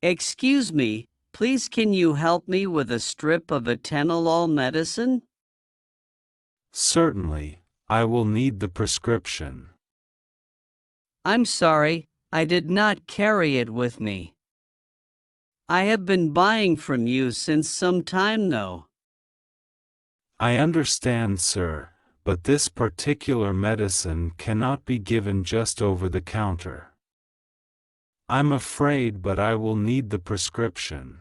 Excuse me, please can you help me with a strip of atenolol medicine? Certainly, I will need the prescription. I'm sorry, I did not carry it with me. I have been buying from you since some time though. I understand, sir, but this particular medicine cannot be given just over the counter. I'm afraid, but I will need the prescription.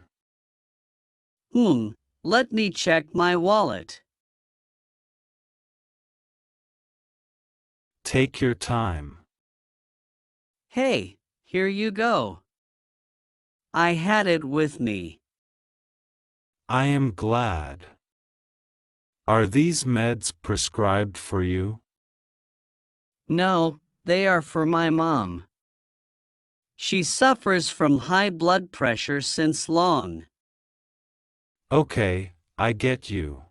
Let me check my wallet. Take your time. Hey, here you go. I had it with me. I am glad. Are these meds prescribed for you? No, they are for my mom. She suffers from high blood pressure since long. Okay, I get you.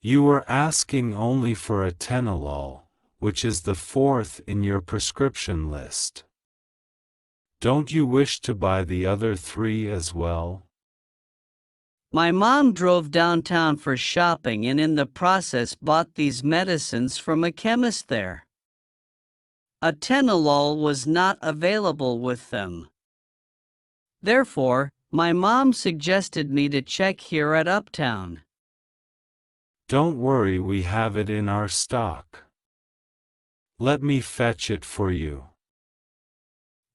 You were asking only for atenolol, which is the fourth in your prescription list. Don't you wish to buy the other three as well? My mom drove downtown for shopping and in the process bought these medicines from a chemist there. Atenolol was not available with them. Therefore, my mom suggested me to check here at Uptown. Don't worry, we have it in our stock. Let me fetch it for you.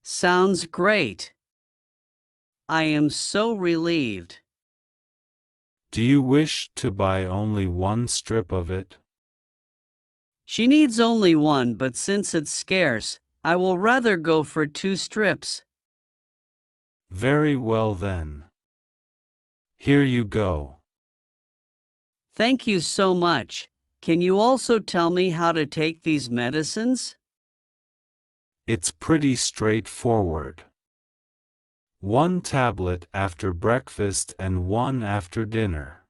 Sounds great. I am so relieved. Do you wish to buy only one strip of it? She needs only one, but since it's scarce, I will rather go for 2 strips. Very well then. Here you go. Thank you so much. Can you also tell me how to take these medicines? It's pretty straightforward. 1 tablet after breakfast and 1 after dinner.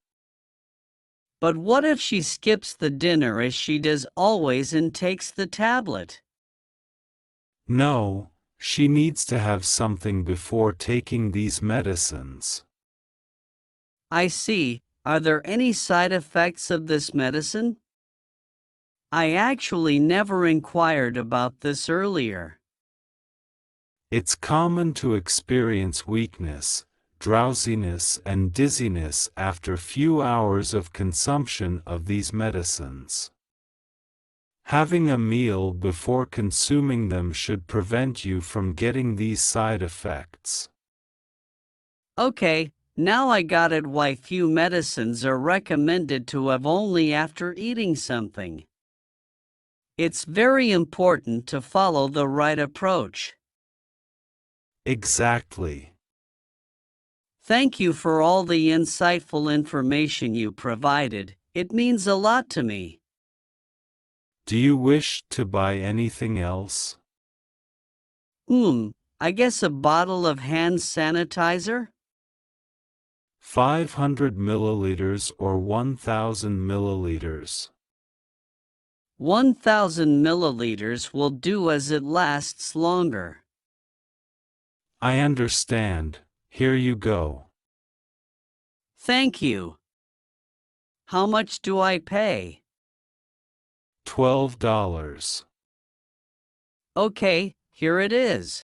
But what if she skips the dinner as she does always and takes the tablet? No, she needs to have something before taking these medicines. I see. Are there any side effects of this medicine? I actually never inquired about this earlier. It's common to experience weakness, drowsiness and dizziness after few hours of consumption of these medicines. Having a meal before consuming them should prevent you from getting these side effects. Okay, now I got it why few medicines are recommended to have only after eating something. It's very important to follow the right approach. Exactly. Thank you for all the insightful information you provided. It means a lot to me. Do you wish to buy anything else? I guess a bottle of hand sanitizer? 500 milliliters or 1000 milliliters. 1000 milliliters will do as it lasts longer. I understand. Here you go. Thank you. How much do I pay? $12. Okay, here it is.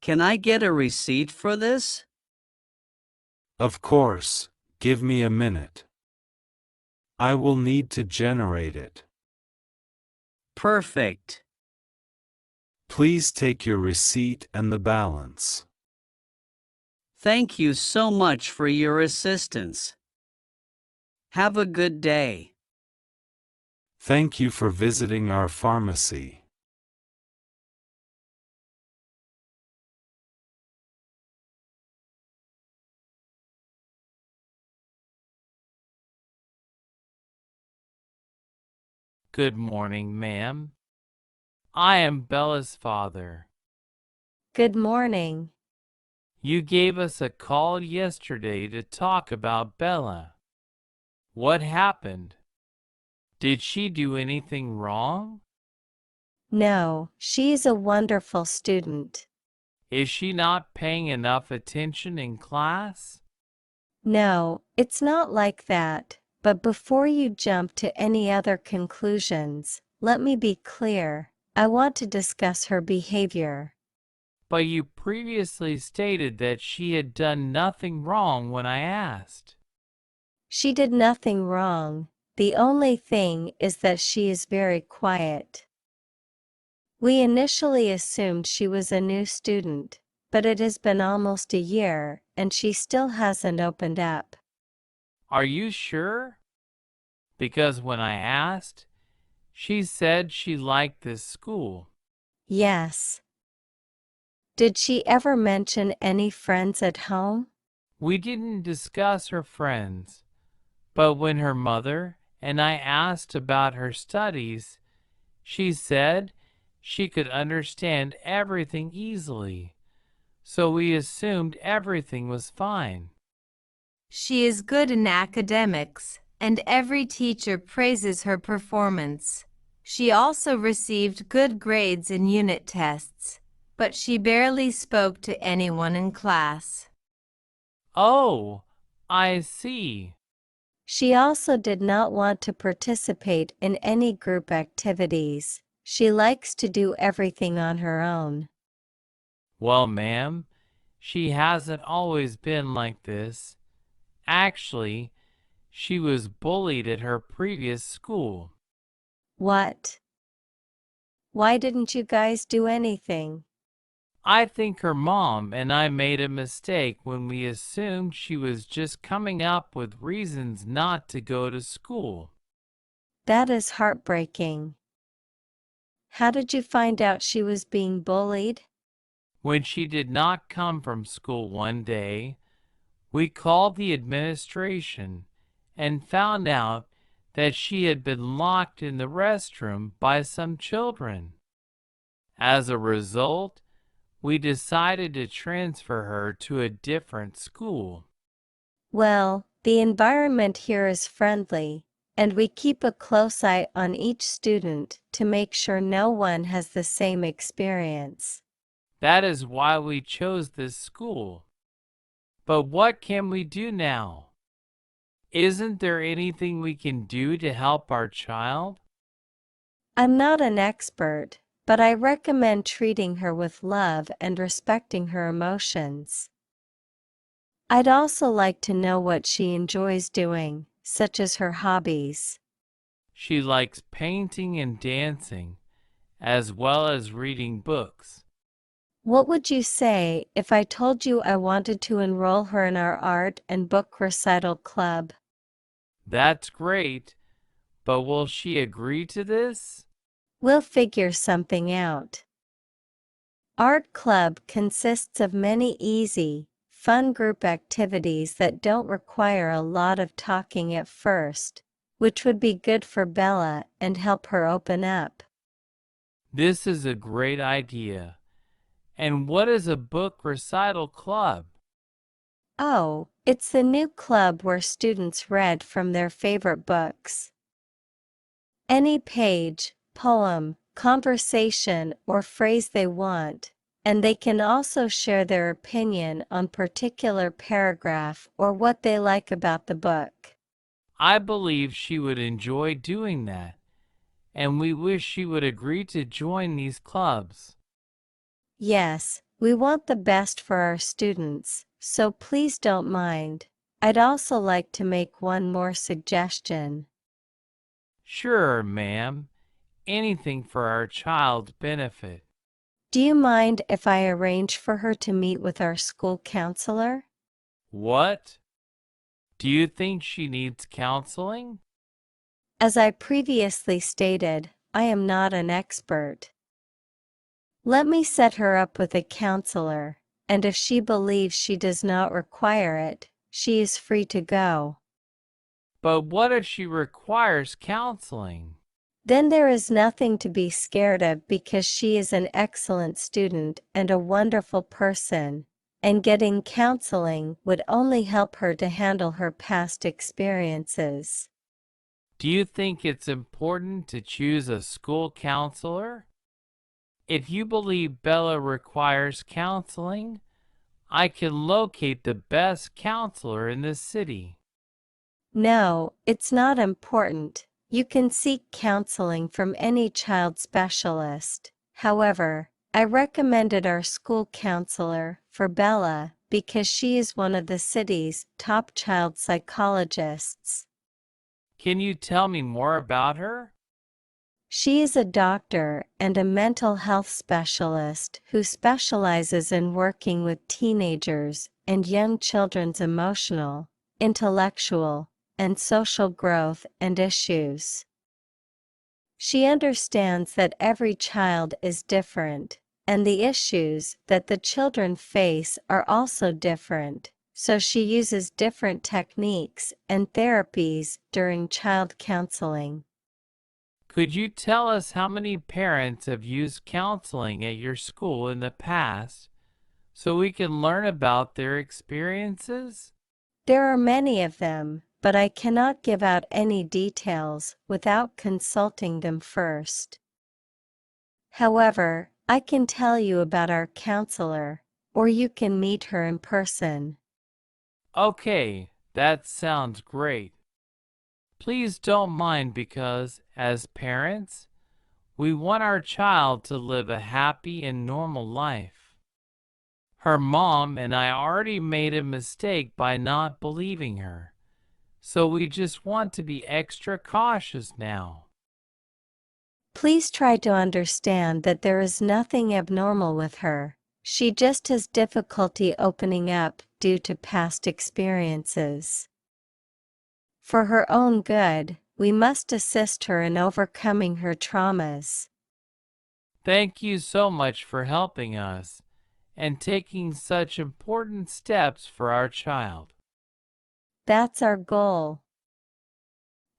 Can I get a receipt for this? Of course, give me a minute. I will need to generate it. Perfect. Please take your receipt and the balance. Thank you so much for your assistance. Have a good day. Thank you for visiting our pharmacy. Good morning, ma'am. I am Bella's father. Good morning. You gave us a call yesterday to talk about Bella. What happened? Did she do anything wrong? No, she's a wonderful student. Is she not paying enough attention in class? No, it's not like that, but before you jump to any other conclusions, let me be clear. I want to discuss her behavior. But you previously stated that she had done nothing wrong when I asked. She did nothing wrong. The only thing is that she is very quiet. We initially assumed she was a new student, but it has been almost a year and she still hasn't opened up. Are you sure? Because when I asked, she said she liked this school. Yes. Did she ever mention any friends at home? We didn't discuss her friends, but when her mother and I asked about her studies, she said she could understand everything easily, so we assumed everything was fine. She is good in academics, and every teacher praises her performance. She also received good grades in unit tests, but she barely spoke to anyone in class. Oh, I see. She also did not want to participate in any group activities. She likes to do everything on her own. Well, ma'am, she hasn't always been like this. Actually, she was bullied at her previous school. What? Why didn't you guys do anything? I think her mom and I made a mistake when we assumed she was just coming up with reasons not to go to school. That is heartbreaking. How did you find out she was being bullied? When she did not come from school one day, we called the administration and found out that she had been locked in the restroom by some children. As a result, we decided to transfer her to a different school. Well, the environment here is friendly, and we keep a close eye on each student to make sure no one has the same experience. That is why we chose this school. But what can we do now? Isn't there anything we can do to help our child? I'm not an expert, but I recommend treating her with love and respecting her emotions. I'd also like to know what she enjoys doing, such as her hobbies. She likes painting and dancing, as well as reading books. What would you say if I told you I wanted to enroll her in our art and book recital club? That's great, but will she agree to this? We'll figure something out. Art club consists of many easy, fun group activities that don't require a lot of talking at first, which would be good for Bella and help her open up. This is a great idea. And what is a book recital club? Oh, it's the new club where students read from their favorite books. Any page, poem, conversation, or phrase they want, and they can also share their opinion on particular paragraph or what they like about the book. I believe she would enjoy doing that, and we wish she would agree to join these clubs. Yes, we want the best for our students, so please don't mind. I'd also like to make one more suggestion. Sure, ma'am. Anything for our child's benefit. Do you mind if I arrange for her to meet with our school counselor? What? Do you think she needs counseling? As I previously stated, I am not an expert. Let me set her up with a counselor, and if she believes she does not require it, she is free to go. But what if she requires counseling? Then there is nothing to be scared of because she is an excellent student and a wonderful person, and getting counseling would only help her to handle her past experiences. Do you think it's important to choose a school counselor? If you believe Bella requires counseling, I can locate the best counselor in the city. No, it's not important. You can seek counseling from any child specialist. However, I recommended our school counselor for Bella because she is one of the city's top child psychologists. Can you tell me more about her? She is a doctor and a mental health specialist who specializes in working with teenagers and young children's emotional, intellectual, and social growth and issues. She understands that every child is different, and the issues that the children face are also different, so she uses different techniques and therapies during child counseling. Could you tell us how many parents have used counseling at your school in the past so we can learn about their experiences? There are many of them, but I cannot give out any details without consulting them first. However, I can tell you about our counselor, or you can meet her in person. Okay, that sounds great. Please don't mind because, as parents, we want our child to live a happy and normal life. Her mom and I already made a mistake by not believing her, so we just want to be extra cautious now. Please try to understand that there is nothing abnormal with her. She just has difficulty opening up due to past experiences. For her own good, we must assist her in overcoming her traumas. Thank you so much for helping us and taking such important steps for our child. That's our goal.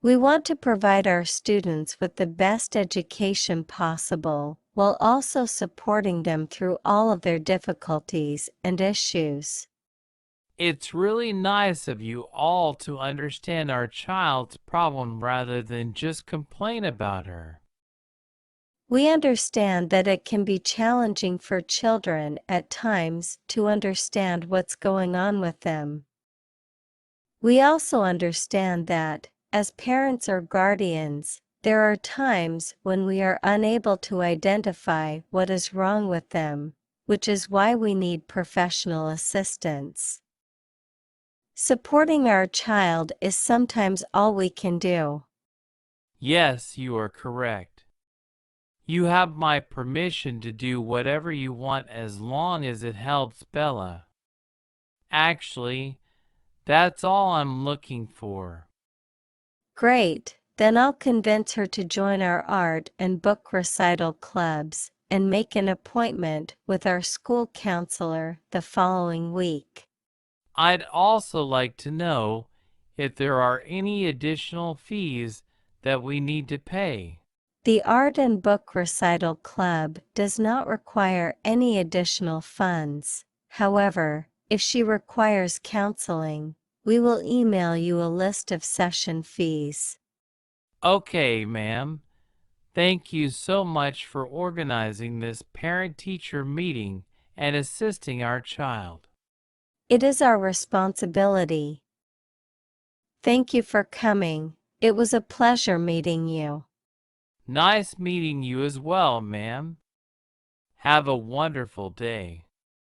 We want to provide our students with the best education possible, while also supporting them through all of their difficulties and issues. It's really nice of you all to understand our child's problem rather than just complain about her. We understand that it can be challenging for children at times to understand what's going on with them. We also understand that, as parents or guardians, there are times when we are unable to identify what is wrong with them, which is why we need professional assistance. Supporting our child is sometimes all we can do. Yes, you are correct. You have my permission to do whatever you want as long as it helps Bella. Actually, that's all I'm looking for. Great, then I'll convince her to join our art and book recital clubs and make an appointment with our school counselor the following week. I'd also like to know if there are any additional fees that we need to pay. The Art and Book Recital Club does not require any additional funds. However, if she requires counseling, we will email you a list of session fees. Okay, ma'am. Thank you so much for organizing this parent-teacher meeting and assisting our child. It is our responsibility. Thank you for coming. It was a pleasure meeting you. Nice meeting you as well, ma'am. Have a wonderful day.